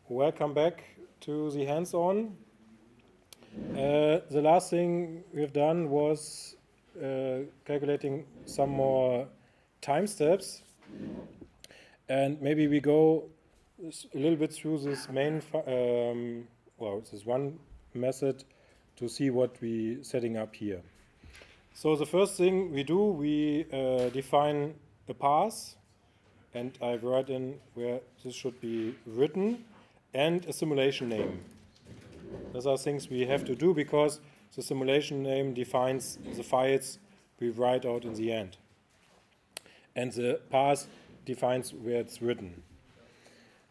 welcome back to the hands-on. The last thing we've done was calculating some more time steps, and maybe we go a little bit through this main, this one method to see what we're setting up here. So the first thing we do, we define a path, and I write in where this should be written, and a simulation name. Those are things we have to do because the simulation name defines the files we write out in the end. And the path defines where it's written.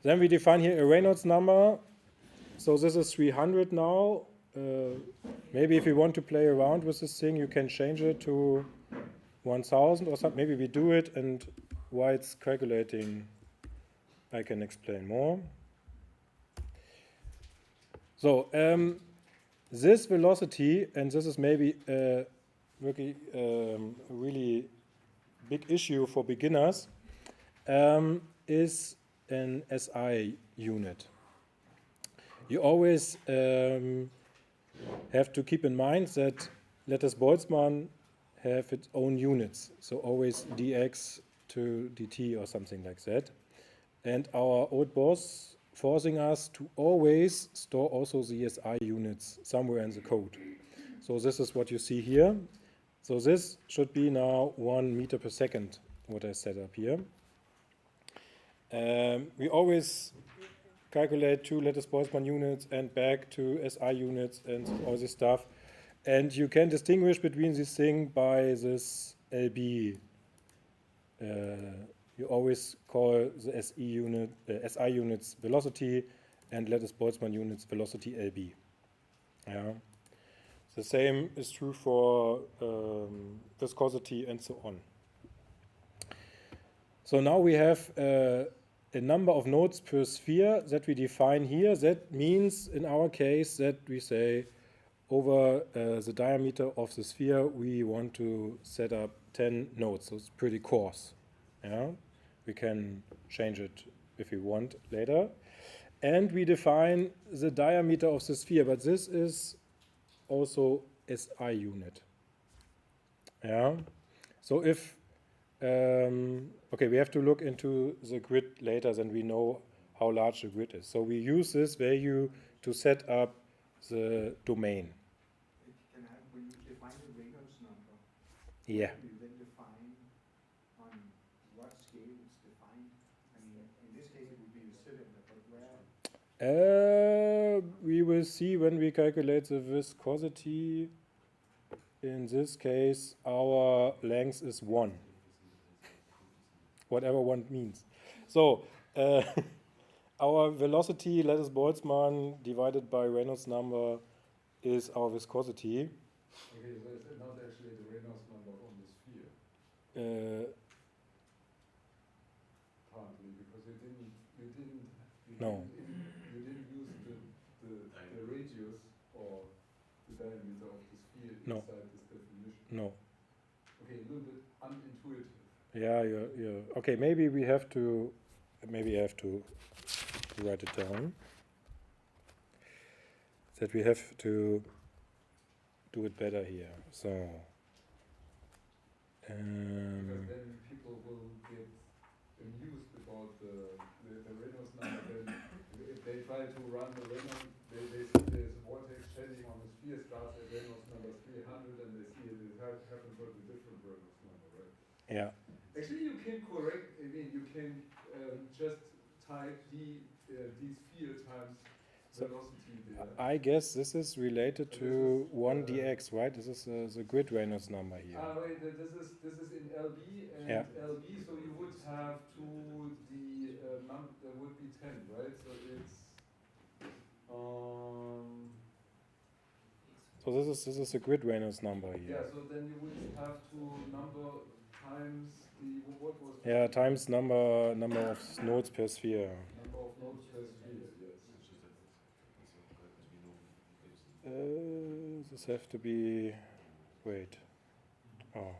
Then we define here a Reynolds number. So this is 300 now. Maybe if you want to play around with this thing, you can change it to 1000 or something. Maybe we do it, and why it's calculating, I can explain more. So this velocity, and this is maybe a really big issue for beginners, is an SI unit. You always have to keep in mind that lattice Boltzmann have its own units, so always dx to dt or something like that. And our old boss forcing us to always store also the SI units somewhere in the code. So this is what you see here. So this should be now 1 meter per second, what I set up here. We always calculate 2 lattice Boltzmann units and back to SI units and all this stuff. And you can distinguish between this thing by this LB. You always call the SI units velocity and lattice Boltzmann units velocity LB. Yeah. The same is true for viscosity and so on. So now we have a number of nodes per sphere that we define here. That means in our case that we say over the diameter of the sphere we want to set up 10 nodes. So it's pretty coarse. Yeah? We can change it if we want later. And we define the diameter of the sphere, but this is also SI unit. Yeah. So if okay, we have to look into the grid later, then we know how large the grid is. So we use this value to set up the domain. Can I, when you define the Reynolds number, yeah. do you then define on what scale it's defined? I mean, in this case it would be the cylinder, but where? We will see when we calculate the viscosity. In this case, our length is 1. Whatever 1 means. So our velocity, lattice Boltzmann, divided by Reynolds number is our viscosity. Okay, so it's not actually the Reynolds number on the sphere. Partly because you didn't use the radius or the diameter of the sphere inside this definition. No. Okay, a little bit unintuitive. Yeah, okay. Maybe we have to. Maybe I have to write it down. That we have to do it better here. So. Because then people will get amused about the Reynolds number. Then if they try to run the Reynolds, they see there's a vortex shedding on the sphere starts at Reynolds number 300, and they see it happens with a different Reynolds number, right? Yeah. Actually, you can correct. I mean, you can just type d sphere times velocity there. I guess this is related to 1 dx, right? This is the grid Reynolds number here. Right. This is in LB and LB. So you would have to the number that would be 10, right? So it's So this is the grid Reynolds number here. Yeah. So then you would have to number times the what was? Yeah, times number of nodes per sphere. Number of nodes per sphere. Yes. This have to be. Wait. Oh.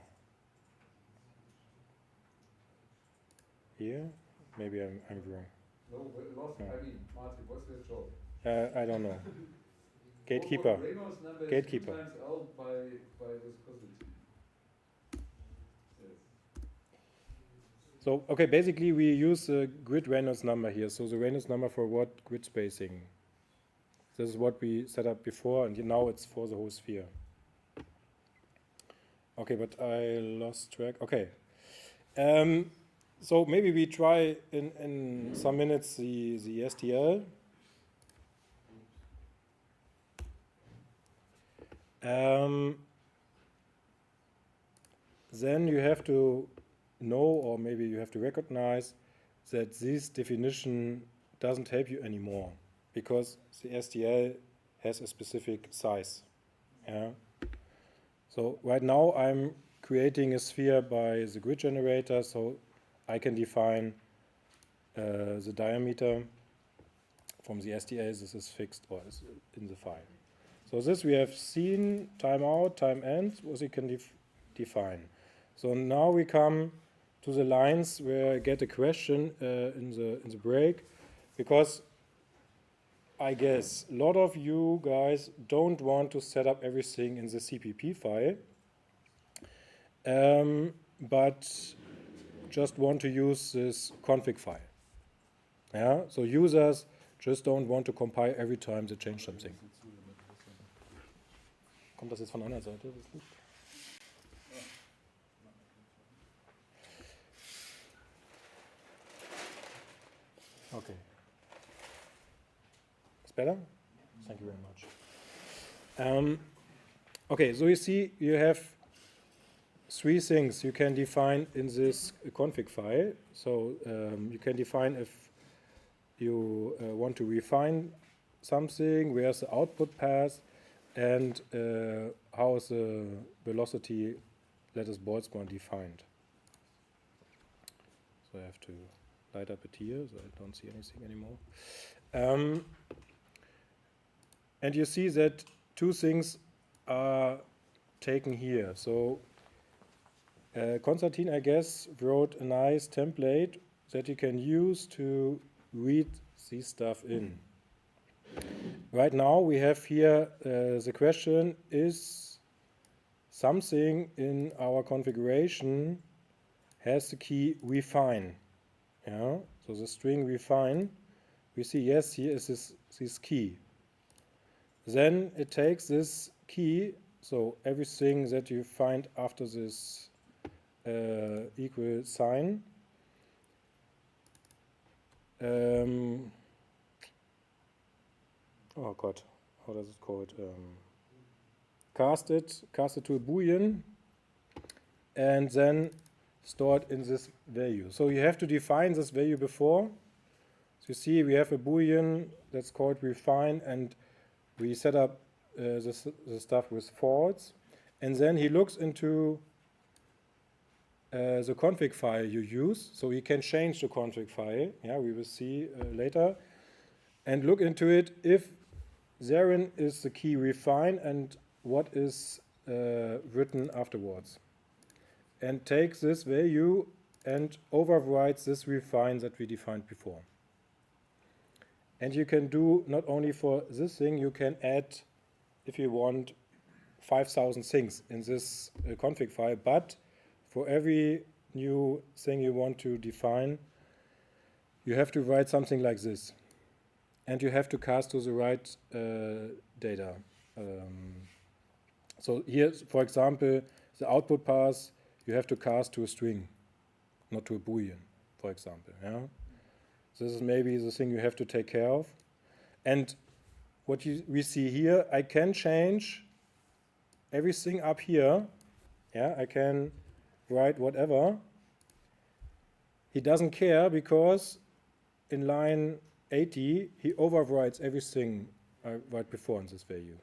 Here? Maybe I'm wrong. No, but lost, No. I mean, Martin, what's your job? I don't know. What Gatekeeper. Reynolds number is Gatekeeper. 2 times L by viscosity. Yes. So, okay, basically we use the grid Reynolds number here. So the Reynolds number for what? Grid spacing. This is what we set up before, and now it's for the whole sphere. Okay, but I lost track. Okay. So maybe we try in some minutes the STL. Then you have to know, or maybe you have to recognize that this definition doesn't help you anymore because the STL has a specific size. Yeah. So right now I'm creating a sphere by the grid generator, so I can define the diameter from the STL. This is fixed or is in the file. So this we have seen, time out, time end, what you can define. So now we come to the lines where I get a question in the break, because I guess a lot of you guys don't want to set up everything in the CPP file, but just want to use this config file. Yeah, so users just don't want to compile every time they change something. Kommt das jetzt von einer Seite? Das Licht? Okay. It's better? Thank you very much. Okay, so you see you have three things you can define in this config file. So you can define if you want to refine something, where's the output path, and how is the velocity lattice Boltzmann defined. So I have to light up it here, so I don't see anything anymore. And you see that two things are taken here. So Konstantin, I guess, wrote a nice template that you can use to read this stuff in. Right now we have here the question, is something in our configuration has the key refine? Yeah, so the string refine, we see yes, here is this key. Then it takes this key, so everything that you find after this equal sign, oh God, how does it called? Cast it to a Boolean, and then store it in this value. So you have to define this value before. So you see we have a Boolean that's called refine, and we set up the stuff with false. And then he looks into the config file you use. So you can change the config file. Yeah, we will see later. And look into it if therein is the key refine and what is written afterwards. And take this value and overwrites this refine that we defined before. And you can do not only for this thing, you can add, if you want, 5,000 things in this config file, but for every new thing you want to define, you have to write something like this. And you have to cast to the right data. So here, for example, the output path, you have to cast to a string, not to a Boolean, for example. Yeah? This is maybe the thing you have to take care of. And what we see here, I can change everything up here. Yeah, I can write whatever. He doesn't care because in line 80, he overwrites everything I write before in this value.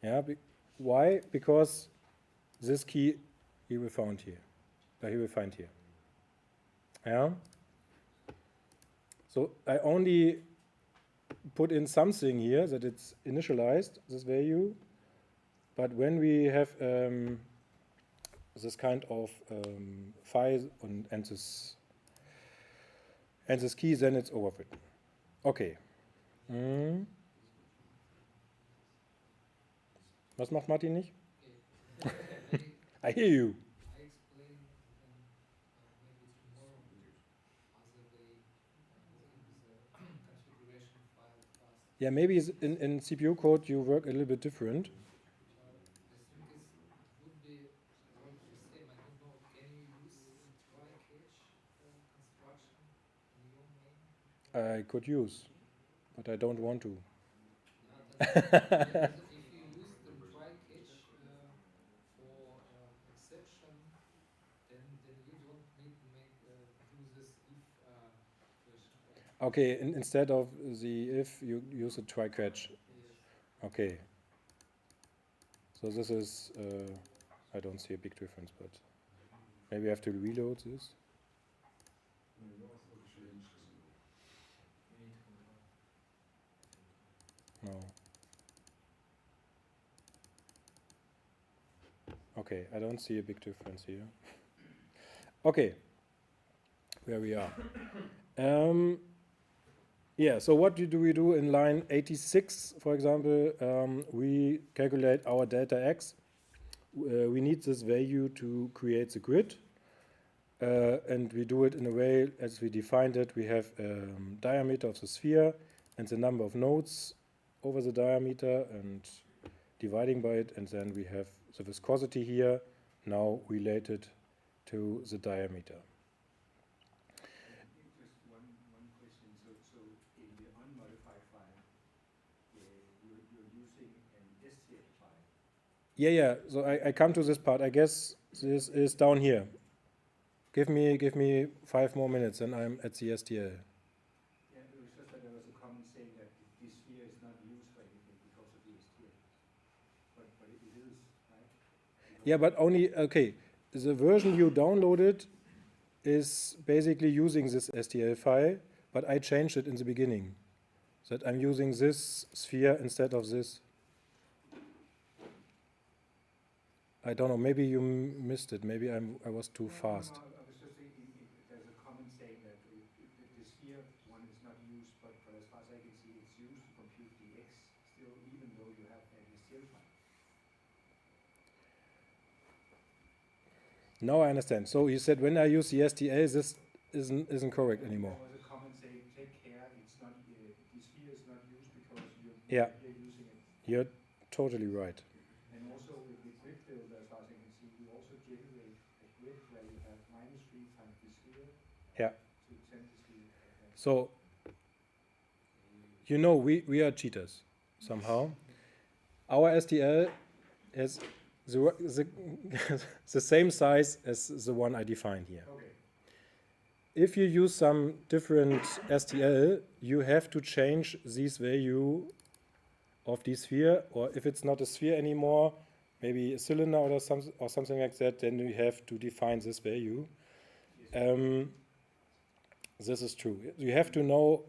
Yeah, why? Because this key he will find here. Yeah. So I only put in something here that it's initialized, this value, but when we have this kind of file and this and this key, then it's overwritten. Okay. Hm. Was macht Martin nicht? I hear you. I explain then maybe tomorrow other day in the configuration file task. Yeah, maybe in CPU code you work a little bit different. I think it would be work the same. I don't know. Can you use try-catch construction in your main? I could use, but I don't want to. If you use the try-catch for exception, then you don't need to do this if question. Okay, instead of the if, you use a try catch. Yes. Okay. So this is, I don't see a big difference, but maybe I have to reload this. You also change No. Okay, I don't see a big difference here. Okay, where we are. Yeah, so what do we do in line 86, for example? We calculate our delta x. We need this value to create the grid. And we do it in a way as we defined it. We have diameter of the sphere and the number of nodes over the diameter and dividing by it. And then we have the viscosity here, now related to the diameter. Just one question. So in the unmodified file, you're using an STL file. Yeah. So I come to this part. I guess this is down here. Give me 5 more minutes, and I'm at the STL. Yeah, it was just that there was a comment saying that this sphere is not used for anything because of the STL. But it is, right? Yeah, but only, okay, the version you downloaded is basically using this STL file, but I changed it in the beginning. That I'm using this sphere instead of this. I don't know, maybe you missed it, maybe I was too fast. No, I was just thinking, there's a comment saying that the sphere one is not used, but as far as I can see, it's used to compute the x still, even though you have an STL file. Now I understand. So you said when I use the STL, this isn't correct anymore. There was a comment saying, take care, it's not the sphere is not used because you're Yeah. here using it. You're totally right. And also with the grid builder, as far as I can see, you also generate a grid where you have -3 times the sphere Yeah. to 10 the sphere. So, you know, we are cheaters somehow. Our STL is the same size as the one I defined here. Okay. If you use some different STL, you have to change this value of the sphere, or if it's not a sphere anymore, maybe a cylinder or something like that, then you have to define this value. This is true. You have to know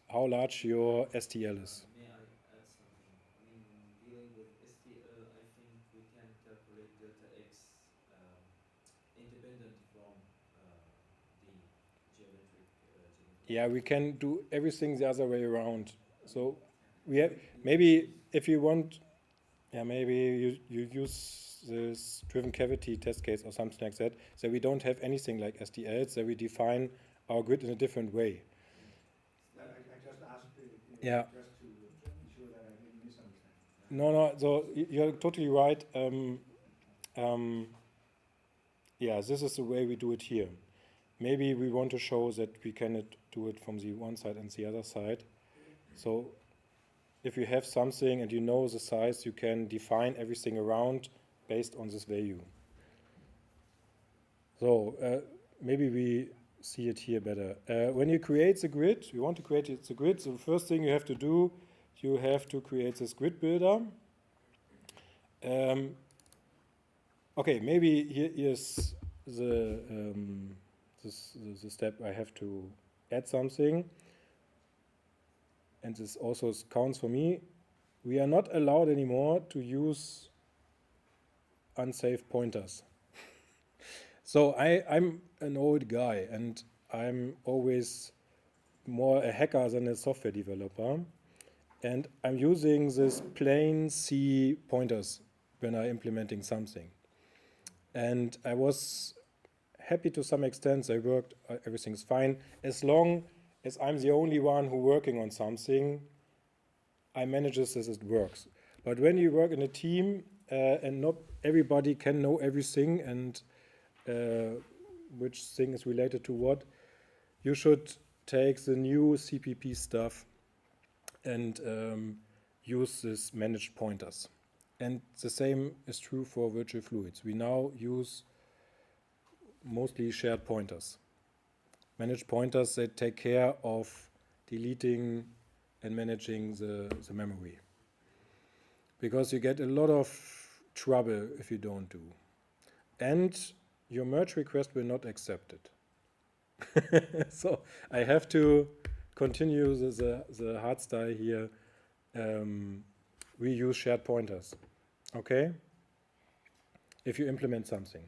how large your STL is. May I add something? I mean, dealing with STL, I think we can calculate delta x independent from the geometric. Yeah, we can do everything the other way around. So we have, maybe if you want, yeah, maybe you use this driven cavity test case or something like that, so we don't have anything like STLs, so we define our grid in a different way. I just asked Yeah. just to be sure that I didn't misunderstand. No, so you're totally right. Yeah, this is the way we do it here. Maybe we want to show that we can do it from the one side and the other side. So if you have something and you know the size, you can define everything around based on this value. So maybe we see it here better. When you create the grid, you want to create the grid, so the first thing you have to do, you have to create this grid builder. Okay, maybe here's the step I have to add something. And this also counts for me. We are not allowed anymore to use unsafe pointers. So I'm an old guy, and I'm always more a hacker than a software developer. And I'm using this plain C pointers when I'm implementing something. And I was happy to some extent. They worked, everything's fine. As long as I'm the only one who working on something, I manage this as it works. But when you work in a team and not everybody can know everything and which thing is related to what, you should take the new CPP stuff and use this managed pointers. And the same is true for VirtualFluids. We now use mostly shared pointers. Managed pointers that take care of deleting and managing the memory. Because you get a lot of trouble if you don't do. And your merge request will not accept it. So I have to continue the hard style here. We use shared pointers, okay? If you implement something.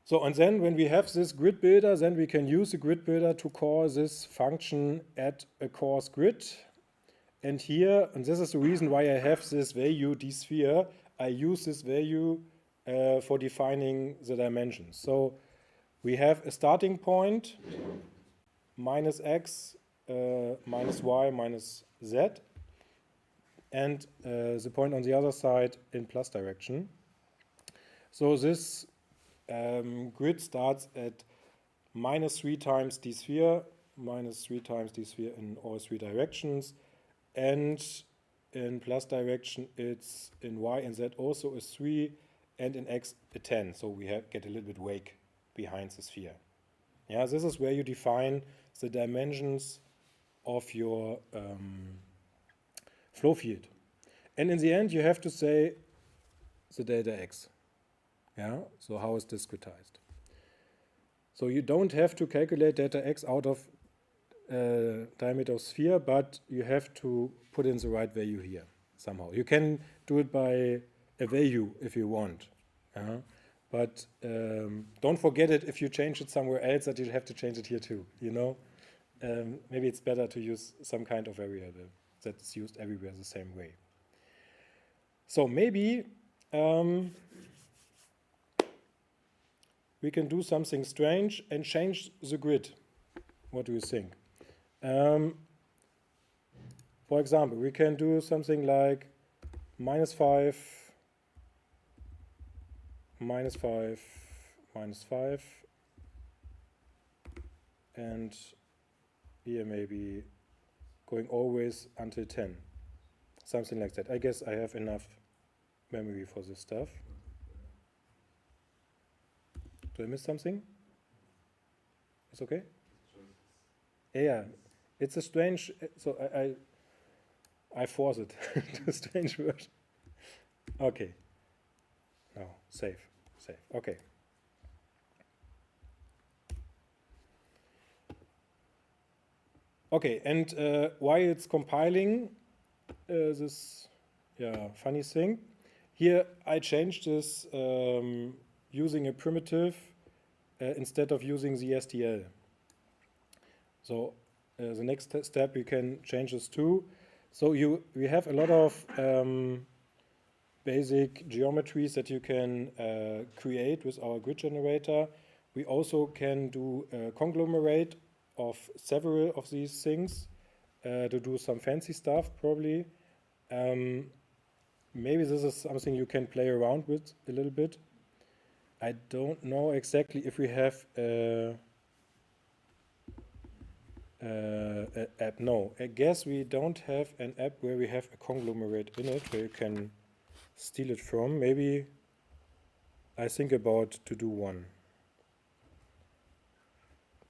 So, and then when we have this grid builder, then we can use the grid builder to call this function at a coarse grid. And here, and this is the reason why I have this value dsphere, I use this value for defining the dimensions. So we have a starting point, minus x, minus y, minus z, and the point on the other side in plus direction. So this grid starts at minus 3 times d sphere, minus 3 times d sphere in all three directions, and in plus direction it's in y and z also a 3, and in x a 10. So we get a little bit wake behind the sphere. Yeah, this is where you define the dimensions of your flow field. And in the end, you have to say the delta x. Yeah, so how is discretized? So you don't have to calculate delta x out of diameter of sphere, but you have to put in the right value here somehow. You can do it by a value if you want. But don't forget it if you change it somewhere else that you have to change it here too, you know? Maybe it's better to use some kind of variable that's used everywhere the same way. So maybe we can do something strange and change the grid. What do you think? For example, we can do something like -5, -5, -5, and here maybe going always until 10. Something like that. I guess I have enough memory for this stuff. Do I miss something? It's okay? Yeah, it's a strange, so I force it to a strange version. Okay. No, save. Okay. Okay, and while it's compiling this funny thing, here I changed this using a primitive instead of using the STL. So the next step you can change this too. So we have a lot of basic geometries that you can create with our grid generator. We also can do a conglomerate of several of these things to do some fancy stuff probably. Maybe this is something you can play around with a little bit. I don't know exactly if we have an app. No, I guess we don't have an app where we have a conglomerate in it where you can steal it from. Maybe I think about to do one.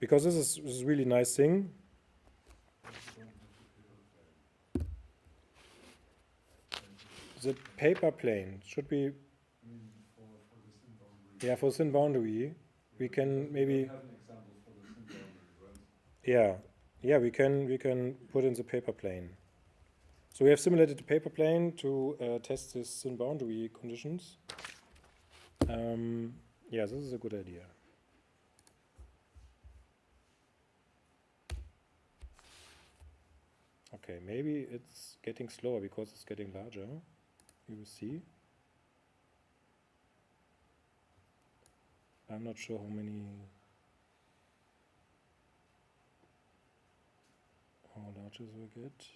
Because this is a really nice thing. The paper plane should be, yeah, for thin boundary. We can maybe, yeah, we can put in the paper plane. So we have simulated the paper plane to test this thin boundary conditions. Yeah, this is a good idea. Okay, maybe it's getting slower because it's getting larger. You will see. I'm not sure how large this will get.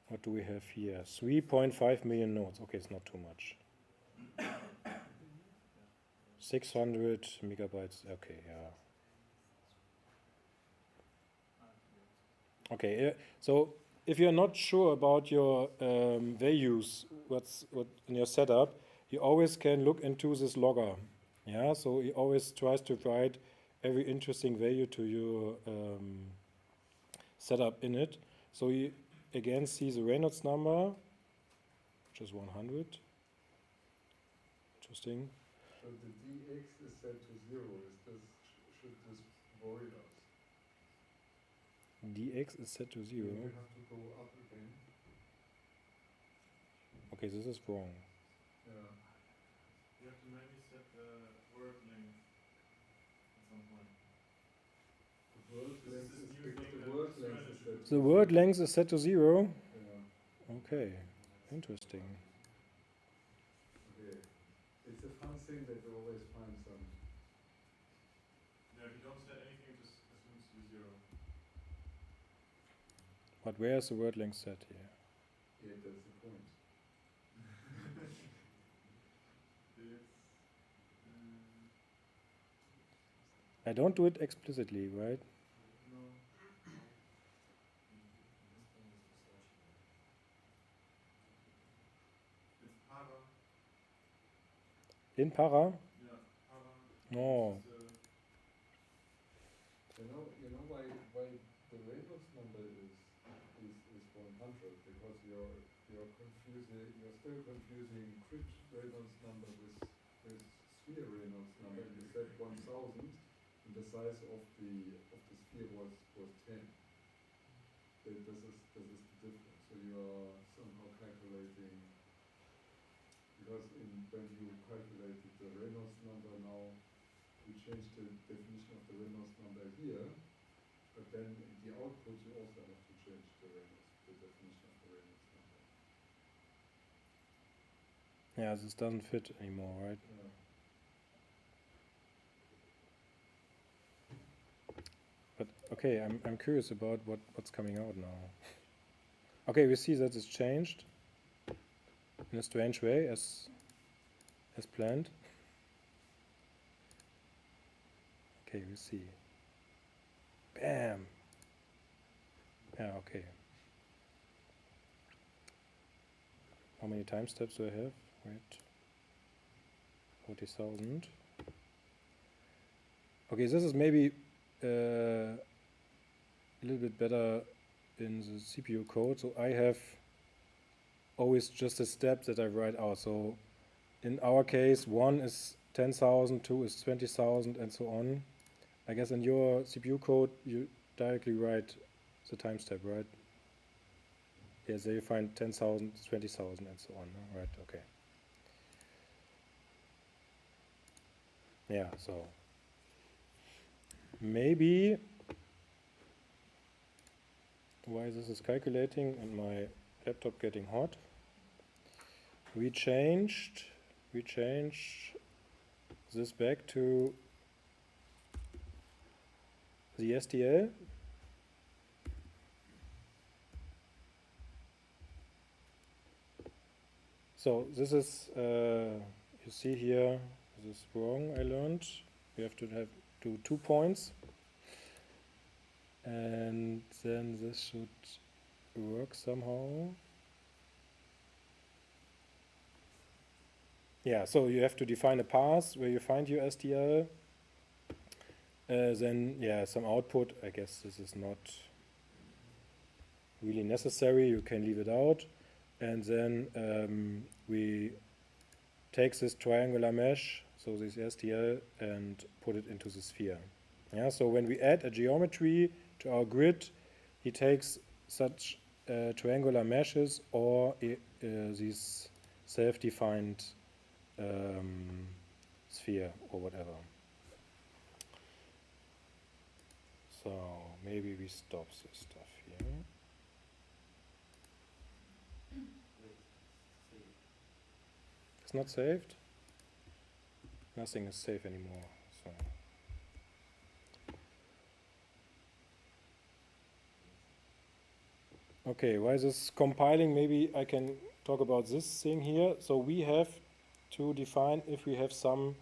What do we have here? 3.5 million nodes. Okay, it's not too much. 600 megabytes. Okay, yeah. Okay, so if you're not sure about your values, what in your setup, you always can look into this logger. Yeah, so he always tries to write every interesting value to your setup in it. So you again see the Reynolds number, which is 100. Interesting. So the dx is set to 0. Should this worry us? dx is set to 0. You have to go up again. Okay, this is wrong. Yeah. You have to maybe set the word length at some point. The word This length is is new because thing the that word is length is relative. set to The word 0. length is set to 0. Yeah. Okay, interesting. Okay. It's a fun thing that you always find some. Yeah, if you don't set anything, it just assumes to be 0. But where is the word length set here? Yeah, that's the point. I don't do it explicitly, right? No. It's para. In para? Yeah, para. No. You know why the Reynolds number is 100, because you're still confusing grid Reynolds number with sphere Reynolds number. You said 1000 and the size of the sphere was 10. This is the difference. So you are somehow calculating, because when you calculated the Reynolds number, now you change the definition of the Reynolds number here, but then in the output you also have to change the definition of the Reynolds number. Yeah, this doesn't fit anymore, right? Yeah. But okay, I'm curious about what's coming out now. Okay, we see that it's changed in a strange way as planned. Okay, we see. Bam! Yeah, okay. How many time steps do I have? Wait. 40,000. Okay, this is maybe a little bit better in the CPU code. So I have always just a step that I write out. So in our case, 1 is 10,000, 2 is 20,000, and so on. I guess in your CPU code, you directly write the time step, right? Yes, there you find 10,000, 20,000, and so on. Right, okay. Yeah, so maybe why this is calculating and my laptop getting hot. We changed this back to the STL. So this is you see here, this is wrong. I learned we have to do 2 points, and then this should work somehow. Yeah, so you have to define a path where you find your STL. Then, yeah, some output. I guess this is not really necessary. You can leave it out. And then we take this triangular mesh, so this STL, and put it into the sphere. Yeah, so when we add a geometry to our grid, he takes such triangular meshes or these self-defined sphere or whatever. So maybe we stop this stuff here. It's not saved. Nothing is safe anymore. So. Okay, while this is compiling, maybe I can talk about this thing here. So we have to define if we have some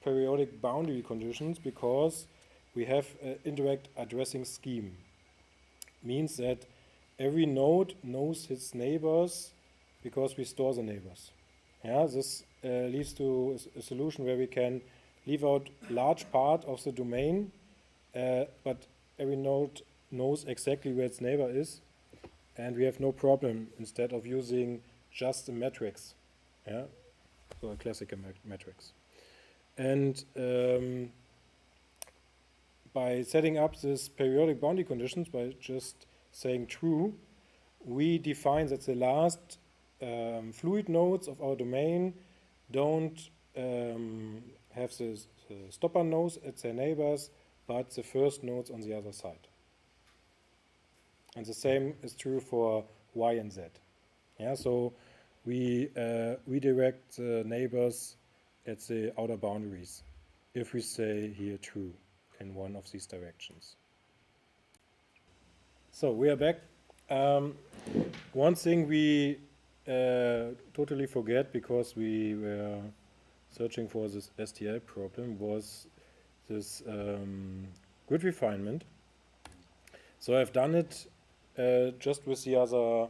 periodic boundary conditions, because we have an indirect addressing scheme. Means that every node knows its neighbors because we store the neighbors. Yeah, this leads to a solution where we can leave out large part of the domain, but every node knows exactly where its neighbor is, and we have no problem instead of using just a matrix. Yeah, so a classical matrix. And by setting up this periodic boundary conditions, by just saying true, we define that the last fluid nodes of our domain don't have the stopper nodes at their neighbors, but the first nodes on the other side. And the same is true for Y and Z. Yeah, so we redirect the neighbors at the outer boundaries if we say here true in one of these directions. So we are back. One thing we totally forget, because we were searching for this STL problem, was this grid refinement. So I've done it just with the other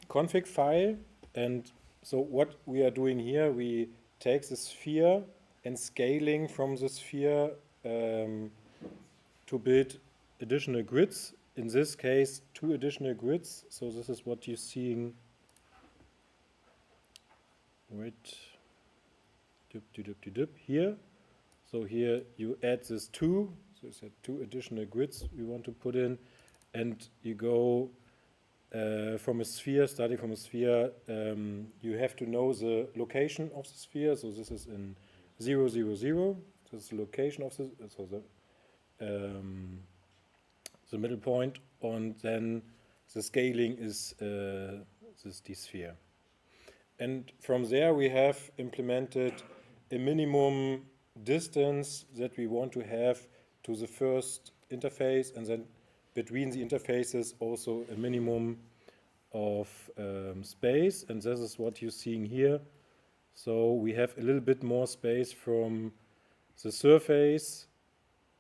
config file. And so what we are doing here, we take the sphere and scaling from the sphere to build additional grids. In this case, 2 additional grids. So this is what you're seeing. Wait, here. So here you add this 2. So it's 2 additional grids we want to put in, and you go from a sphere, starting from a sphere. You have to know the location of the sphere. So this is in 0, 0, 0. This is the location of the the middle point, and then the scaling is this d-sphere. And from there we have implemented a minimum distance that we want to have to the first interface, and then between the interfaces also a minimum of space, and this is what you're seeing here. So we have a little bit more space from the surface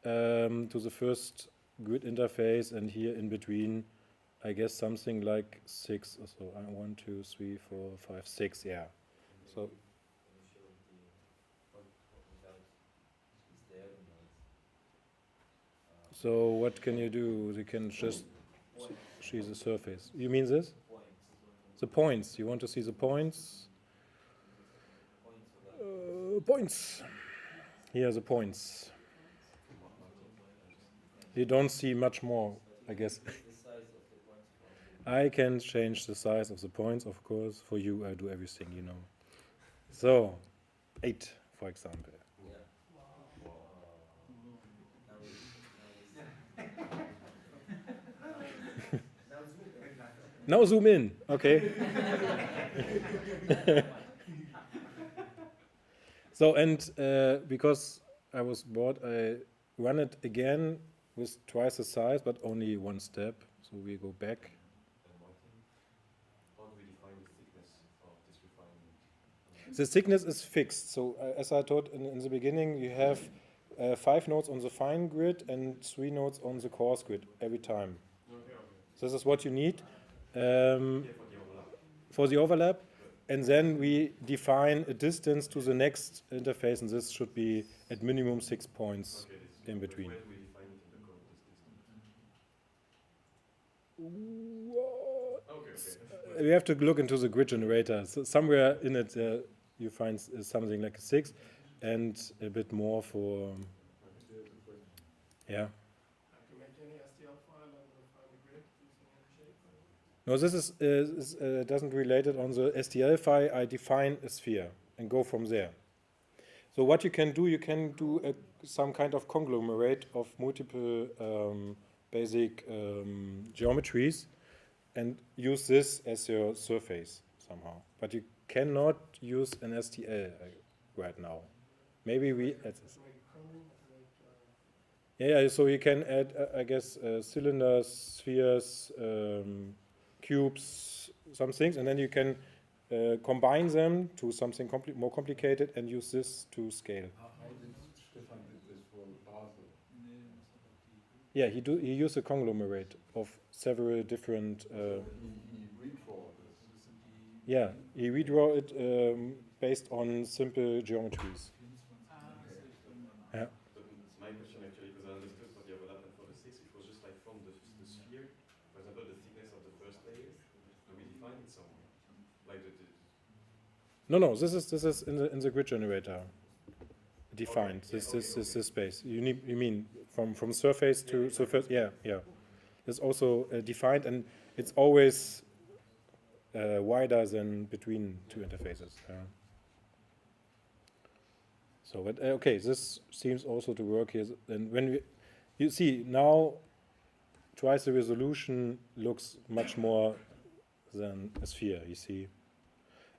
to the first grid interface, and here in between, I guess something like 6 or so. 1, 2, 3, 4, 5, 6. Yeah. So. So what can you do? You can just see the surface. You mean this? The points. You want to see the points? Points. Here are the points. You don't see much more, I guess. I can change the size of the points, of course. For you, I do everything, you know. So, 8, for example. Now zoom in, okay. So, and because I was bored, I run it again with twice the size, but only 1 step. So we go back. How do we define the thickness of this refinement? The thickness is fixed. So as I told in the beginning, you have 5 nodes on the fine grid and 3 nodes on the coarse grid every time. Okay. So this is what you need for the overlap. And then we define a distance to the next interface, and this should be at minimum 6 points in between. Where do we define it in the code, this distance? We have to look into the grid generator. So somewhere in it you find something like a 6 and a bit more for, yeah. To make any STL file and refine the grid using any shape? No, this is doesn't relate it on the STL file. I define a sphere and go from there. So what you can do some kind of conglomerate of multiple basic geometries and use this as your surface somehow. But you cannot use an STL right now. Maybe we add this. Yeah, so you can add, I guess, cylinders, spheres, cubes, some things, and then you can combine them to something more complicated and use this to scale. How did Stefan did this for Basel? Yeah, he used a conglomerate of several different. He redraw this. Yeah, he redraw it based on simple geometries. Yeah. But it's my question actually, because I understood for the overlapping for the 6, it was just like from the sphere, for example, the thickness of the first layer, do we define it somewhere? Like No, this is in the grid generator defined. Okay, This space. You mean from surface to surface? Yeah. It's also defined, and it's always wider than between two interfaces. So, but okay, this seems also to work here. And when you see now, twice the resolution looks much more than a sphere. You see,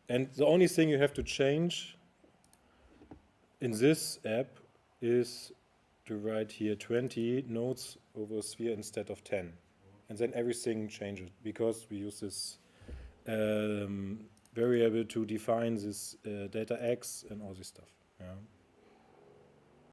and the only thing you have to change in this app is to write here 20 nodes over a sphere instead of 10, and then everything changes because we use this variable to define this data x and all this stuff. Yeah.